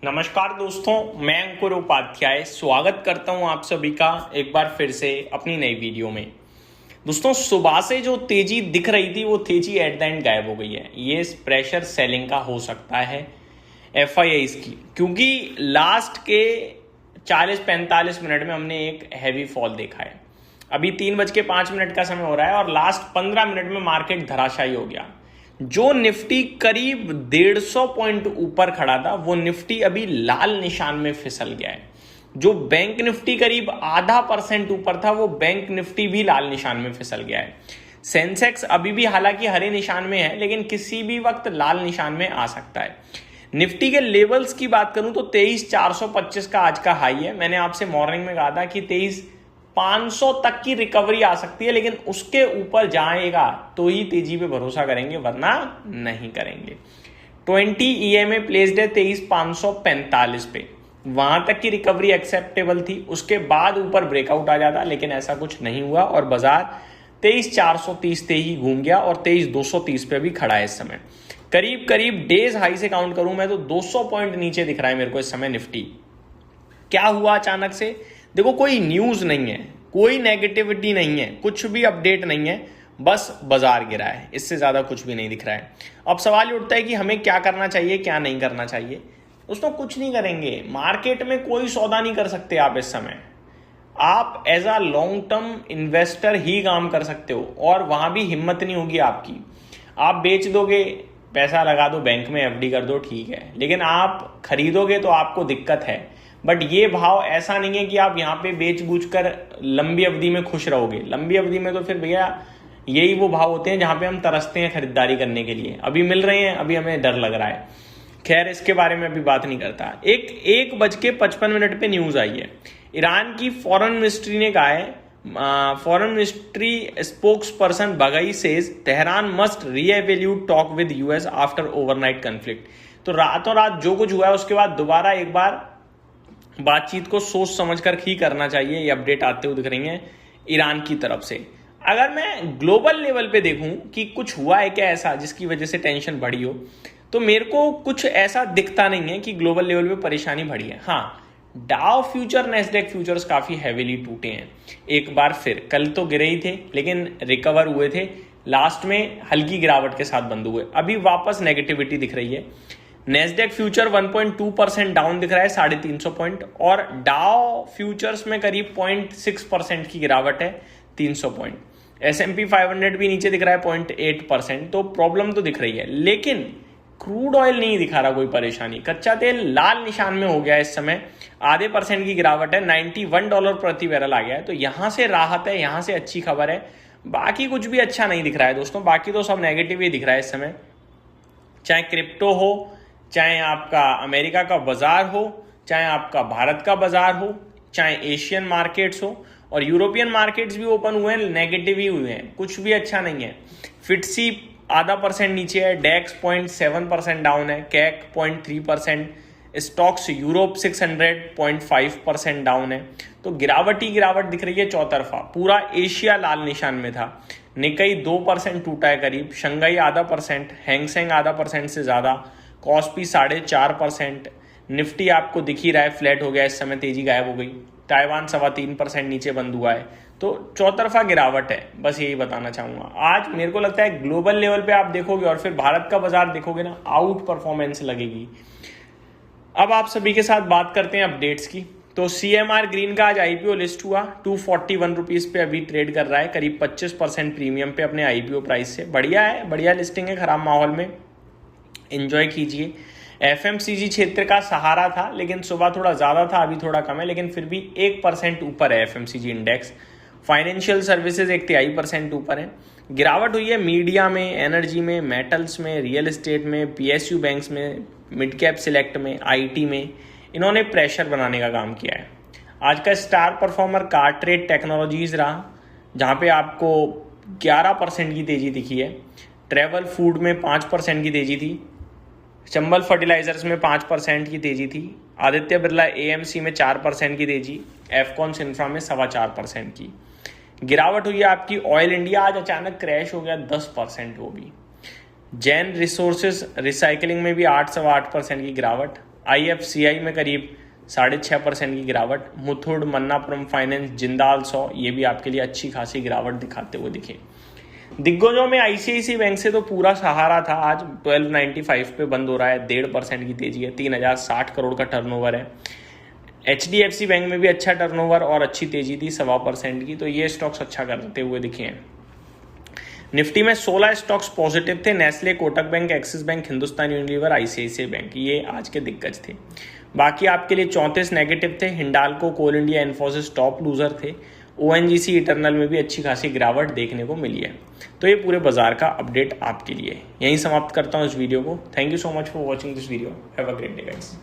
नमस्कार दोस्तों, मैं अंकुर उपाध्याय स्वागत करता हूं आप सभी का एक बार फिर से अपनी नई वीडियो में। दोस्तों, सुबह से जो तेजी दिख रही थी वो तेजी एट द एंड गायब हो गई है। ये प्रेशर सेलिंग का हो सकता है एफआईआईज की, क्योंकि लास्ट के 40-45 मिनट में हमने एक हैवी फॉल देखा है। अभी 3:05 का समय हो रहा है और लास्ट 15 मिनट में मार्केट धराशायी हो गया। जो निफ्टी करीब 150 पॉइंट ऊपर खड़ा था वो निफ्टी अभी लाल निशान में फिसल गया है। जो बैंक निफ्टी करीब ½ % ऊपर था वो बैंक निफ्टी भी लाल निशान में फिसल गया है। सेंसेक्स अभी भी हालांकि हरे निशान में है, लेकिन किसी भी वक्त लाल निशान में आ सकता है। निफ्टी के लेवल्स की बात करूं तो 23,425 का आज का हाई है। मैंने आपसे मॉर्निंग में कहा था कि 23,500 तक की रिकवरी आ सकती है, लेकिन उसके ऊपर जाएगा तो ही तेजी पे भरोसा करेंगे, वरना नहीं करेंगे। 20 EMA प्लेस्ड है 23,545 पे, वहां तक की रिकवरी एक्सेप्टेबल थी। उसके बाद ऊपर ब्रेकआउट आ जाता, लेकिन ऐसा कुछ नहीं हुआ और बाजार 23,430 पे ही घूम गया और 23,230 पे भी खड़ा है इस समय। करीब करीब डेज हाई से काउंट करूं मैं तो 200 पॉइंट नीचे दिख रहा है मेरे को इस समय निफ्टी। क्या हुआ अचानक से? देखो, कोई न्यूज नहीं है, कोई नेगेटिविटी नहीं है, कुछ भी अपडेट नहीं है, बस बाजार गिरा है, इससे ज्यादा कुछ भी नहीं दिख रहा है। अब सवाल ये उठता है कि हमें क्या करना चाहिए, क्या नहीं करना चाहिए। दोस्तों, कुछ नहीं करेंगे। मार्केट में कोई सौदा नहीं कर सकते आप इस समय। आप as a long term investor ही काम कर सकते हो और वहां भी हिम्मत नहीं होगी आपकी। आप बेच दोगे, पैसा लगा दो बैंक में, एफडी कर दो, ठीक है, लेकिन आप खरीदोगे तो आपको दिक्कत है। बट ये भाव ऐसा नहीं है कि आप यहाँ पे बेच बूझ कर लंबी अवधि में खुश रहोगे। लंबी अवधि में तो फिर भैया यही वो भाव होते हैं जहां पे हम तरसते हैं खरीदारी करने के लिए। अभी मिल रहे हैं, अभी हमें डर लग रहा है। खैर, इसके बारे में अभी बात नहीं करता। 1:55 पे न्यूज आई है। ईरान की फॉरेन मिनिस्ट्री ने कहा है, foreign ministry spokesperson Baghaei says Tehran must reevaluate talk with US after overnight conflict. तो रातों रात जो कुछ हुआ है उसके बाद दोबारा एक बार बातचीत को सोच समझकर ही करना चाहिए। ये अपडेट आते हुए दिख रही है ईरान की तरफ से। अगर मैं ग्लोबल लेवल पे देखूं कि कुछ हुआ है क्या ऐसा जिसकी वजह से टेंशन बढ़ी हो, तो मेरे को कुछ ऐसा दिखता नहीं है कि ग्लोबल लेवल पे परेशानी बढ़ी है। हाँ, डाउ फ्यूचर, नैस्डैक फ्यूचर्स काफी हैवीली टूटे हैं एक बार फिर। कल तो गिरे ही थे लेकिन रिकवर हुए थे, लास्ट में हल्की गिरावट के साथ बंद हुए। अभी वापस नेगेटिविटी दिख रही है। नेस्डेक फ्यूचर 1.2% डाउन दिख रहा है, 350 पॉइंट, और डाउ फ्यूचर्स में करीब 0.6% की गिरावट है, 300 पॉइंट। S&P 500 भी नीचे दिख रहा है 0.8%। तो प्रॉब्लम तो दिख रही है, लेकिन क्रूड ऑयल नहीं दिखा रहा कोई परेशानी। कच्चा तेल लाल निशान में हो गया है इस समय, ½ % की गिरावट है, $91 प्रति बैरल आ गया है। तो यहां से राहत है, यहां से अच्छी खबर है। बाकी कुछ भी अच्छा नहीं दिख रहा है दोस्तों, बाकी तो सब नेगेटिव ही दिख रहा है इस समय। चाहे क्रिप्टो हो, चाहे आपका अमेरिका का बाजार हो, चाहे आपका भारत का बाजार हो, चाहे एशियन मार्केट्स हो, और यूरोपियन मार्केट्स भी ओपन हुए हैं, नेगेटिव ही हुए हैं, कुछ भी अच्छा नहीं है। फिटसी ½ % नीचे है, डेक्स 0.7% डाउन है, कैक 0.3%, स्टॉक्स यूरोप 600 0.5% डाउन है। तो गिरावट ही गिरावट दिख रही है चौतरफा। पूरा एशिया लाल निशान में था। निकाई 2% टूटा है करीब, शंघाई ½ %, हैंगसेंग ½ % से ज्यादा, कॉस्पी 4.5%, निफ्टी आपको दिख ही रहा है फ्लैट हो गया इस समय, तेजी गायब हो गई। ताइवान 3.25% नीचे बंद हुआ है। तो चौतरफा गिरावट है, बस यही बताना चाहूंगा। आज मेरे को लगता है ग्लोबल लेवल पे आप देखोगे और फिर भारत का बाजार देखोगे ना, आउट परफॉर्मेंस लगेगी। अब आप सभी के साथ बात करते हैं अपडेट्स की। तो CMR ग्रीन का आज IPO लिस्ट हुआ, 241 रुपीज पे अभी ट्रेड कर रहा है, करीब 25% प्रीमियम पे अपने IPO प्राइस से। बढ़िया है, बढ़िया लिस्टिंग है, खराब माहौल में एंजॉय कीजिए। FMCG क्षेत्र का सहारा था, लेकिन सुबह थोड़ा ज्यादा था, अभी थोड़ा कम है, लेकिन फिर भी 1% ऊपर है FMCG इंडेक्स। फाइनेंशियल सर्विसेज 1.5% ऊपर है। गिरावट हुई है मीडिया में, एनर्जी में, मेटल्स में, रियल एस्टेट में, PSU बैंक्स में, मिड कैप सिलेक्ट में, IT में। इन्होंने प्रेशर बनाने का काम किया है। आज का स्टार परफॉर्मर कार्ट्रेट टेक्नोलॉजीज रहा, जहां पे आपको 11% की तेजी दिखी है। ट्रेवल फूड में 5% की तेजी थी। चंबल फर्टिलाइजर्स में 5% की तेजी थी। आदित्य बिरला AMC में 4% की तेजी। एफकॉन्स इंफ्रा में 4.25% की गिरावट हुई है आपकी। ऑयल इंडिया आज अचानक क्रैश हो गया 10%, वो भी। जैन रिसोर्सेज रिसाइकलिंग में भी 8.8% की गिरावट। IFCI में करीब 6.5% की गिरावट। मुथूट, मन्नापुरम फाइनेंस, जिंदाल 100 ये भी आपके लिए अच्छी खासी गिरावट दिखाते हुए दिखे। दिग्गजों में ICICI बैंक से तो पूरा सहारा था, आज 1295 पे बंद हो रहा है, 1.5% की तेजी है, 3060 करोड़ का टर्नओवर है। HDFC बैंक में भी अच्छा टर्नओवर और अच्छी तेजी थी 1.25% की, तो ये स्टॉक्स अच्छा करते हुए दिखे हैं। निफ्टी में 16 स्टॉक्स पॉजिटिव थे, Nestle, Kotak bank, axis bank, Hindustan Unilever, ICICI bank, ये आज के दिग्गज थे। बाकी आपके लिए 34 नेगेटिव थे, हिंडाल्को, कोल इंडिया, इन्फोसिस टॉप लूजर थे। ONGC इटर्नल में भी अच्छी खासी गिरावट देखने को मिली है। तो ये पूरे बाजार का अपडेट आपके लिए। यहीं समाप्त करता हूँ इस वीडियो को। Thank you so much for watching this video. Have a great day guys.